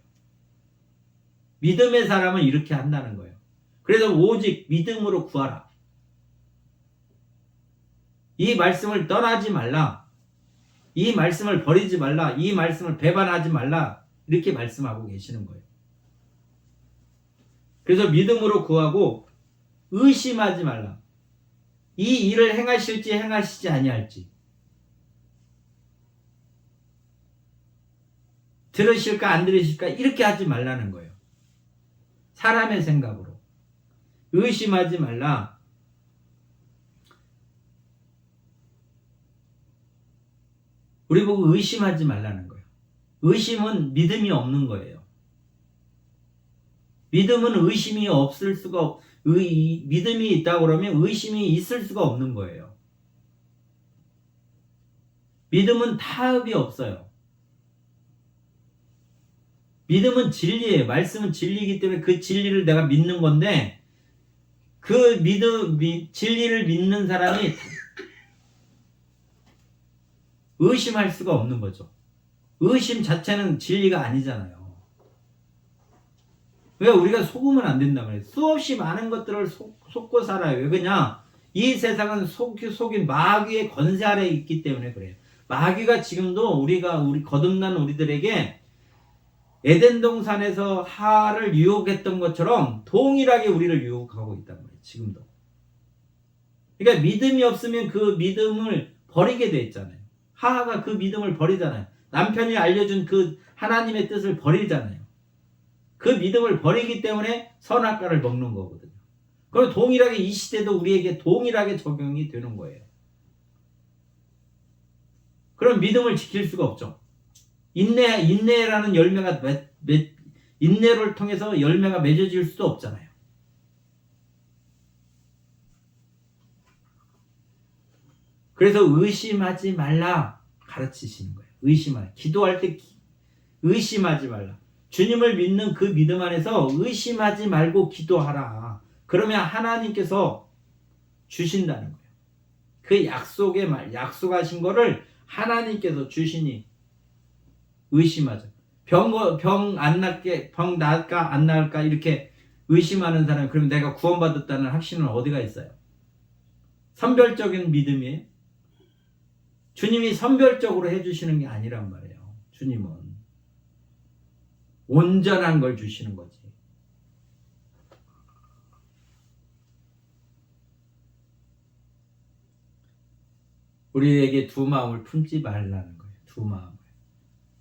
믿음의 사람은 이렇게 한다는 거예요. 그래서 오직 믿음으로 구하라. 이 말씀을 떠나지 말라. 이 말씀을 버리지 말라. 이 말씀을 배반하지 말라. 이렇게 말씀하고 계시는 거예요. 그래서 믿음으로 구하고 의심하지 말라. 이 일을 행하실지 행하시지 아니할지. 들으실까 안 들으실까 이렇게 하지 말라는 거예요. 사람의 생각으로. 의심하지 말라. 우리 보고 의심하지 말라는 거예요. 의심은 믿음이 없는 거예요. 믿음은 의심이 없을 수가 믿음이 있다고 그러면 의심이 있을 수가 없는 거예요. 믿음은 타협이 없어요. 믿음은 진리예요. 말씀은 진리이기 때문에 그 진리를 내가 믿는 건데 그 진리를 믿는 사람이 의심할 수가 없는 거죠. 의심 자체는 진리가 아니잖아요. 왜 우리가 속으면 안 된단 말이에요. 수없이 많은 것들을 속고 살아요. 왜 그냥 이 세상은 속인 마귀의 권세 아래에 있기 때문에 그래요. 마귀가 지금도 우리 거듭난 우리들에게 에덴 동산에서 하와를 유혹했던 것처럼 동일하게 우리를 유혹하고 있단 말이에요. 지금도. 그러니까 믿음이 없으면 그 믿음을 버리게 돼 있잖아요. 하와가 그 믿음을 버리잖아요. 남편이 알려준 그 하나님의 뜻을 버리잖아요. 그 믿음을 버리기 때문에 선악과를 먹는 거거든요. 그리고 동일하게 이 시대도 우리에게 동일하게 적용이 되는 거예요. 그럼 믿음을 지킬 수가 없죠. 인내라는 열매가 인내를 통해서 열매가 맺어질 수도 없잖아요. 그래서 의심하지 말라 가르치시는 거예요. 기도할 때 의심하지 말라. 주님을 믿는 그 믿음 안에서 의심하지 말고 기도하라. 그러면 하나님께서 주신다는 거예요. 그 약속하신 거를 하나님께서 주시니 의심하죠. 병 나을까 안 나을까 이렇게 의심하는 사람, 그러면 내가 구원받았다는 확신은 어디가 있어요? 선별적인 믿음이에요. 주님이 선별적으로 해주시는 게 아니란 말이에요. 주님은 온전한 걸 주시는 거지. 우리에게 두 마음을 품지 말라는 거예요. 두 마음을.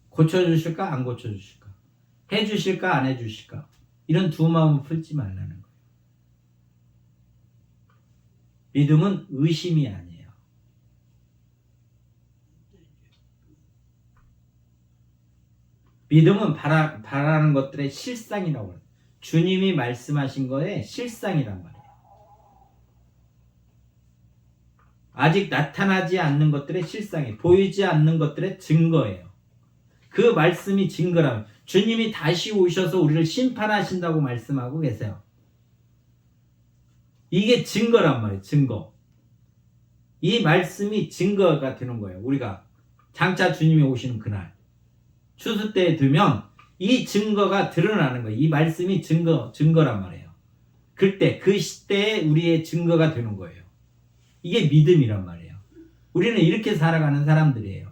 고쳐주실까 안 고쳐주실까, 해주실까 안 해주실까, 이런 두 마음을 품지 말라는 거예요. 믿음은 의심이 아니에요. 믿음은 바라는 것들의 실상이라고 해요. 주님이 말씀하신 거에 실상이란 말이에요. 아직 나타나지 않는 것들의 실상이 보이지 않는 것들의 증거예요. 그 말씀이 증거라면 주님이 다시 오셔서 우리를 심판하신다고 말씀하고 계세요. 이게 증거란 말이에요. 증거. 이 말씀이 증거가 되는 거예요. 우리가 장차 주님이 오시는 그날 추수 때에 들면 이 증거가 드러나는 거예요. 이 말씀이 증거란 말이에요. 그때 그 시대에 우리의 증거가 되는 거예요. 이게 믿음이란 말이에요. 우리는 이렇게 살아가는 사람들이에요.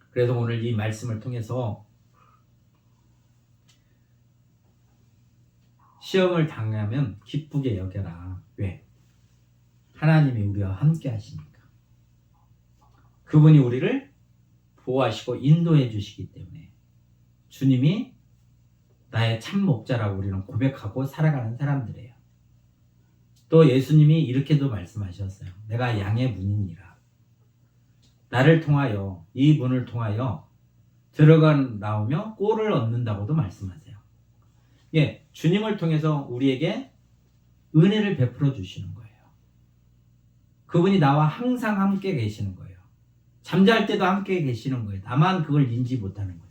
그래서 오늘 이 말씀을 통해서 시험을 당하면 기쁘게 여겨라. 왜? 하나님이 우리와 함께 하시니까. 그분이 우리를 보호하시고 인도해 주시기 때문에 주님이 나의 참 목자라고 우리는 고백하고 살아가는 사람들이에요. 또 예수님이 이렇게도 말씀하셨어요. 내가 양의 문이니라. 나를 통하여 이 문을 통하여 나오며 꼴을 얻는다고도 말씀하세요. 예, 주님을 통해서 우리에게 은혜를 베풀어 주시는 거예요. 그분이 나와 항상 함께 계시는 거예요. 잠잘 때도 함께 계시는 거예요. 나만 그걸 인지 못하는 거지.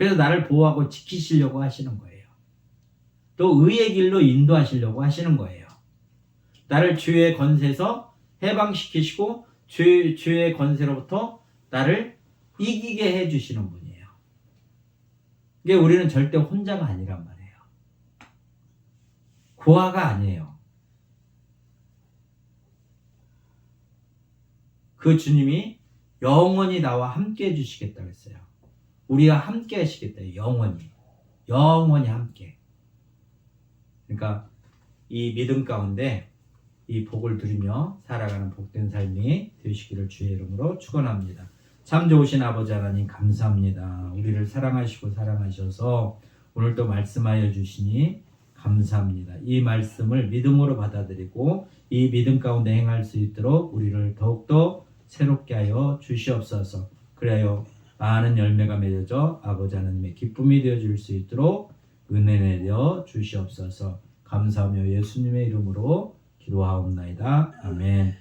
그래서 나를 보호하고 지키시려고 하시는 거예요. 또 의의 길로 인도하시려고 하시는 거예요. 나를 죄의 권세에서 해방시키시고 죄의 권세로부터 나를 이기게 해주시는 분이에요. 이게 우리는 절대 혼자가 아니란 말이에요. 고아가 아니에요. 그 주님이 영원히 나와 함께 해주시겠다고 했어요. 우리와 함께 하시겠다. 영원히 함께. 그러니까 이 믿음 가운데 이 복을 누리며 살아가는 복된 삶이 되시기를 주의 이름으로 축원합니다. 참 좋으신 아버지 하나님 감사합니다. 우리를 사랑하시고 사랑하셔서 오늘 또 말씀하여 주시니 감사합니다. 이 말씀을 믿음으로 받아들이고 이 믿음 가운데 행할 수 있도록 우리를 더욱더 새롭게 하여 주시옵소서. 그래요 많은 열매가 맺어져 아버지 하나님의 기쁨이 되어 줄 수 있도록 은혜 내려 주시옵소서. 감사하며 예수님의 이름으로 기도하옵나이다. 아멘.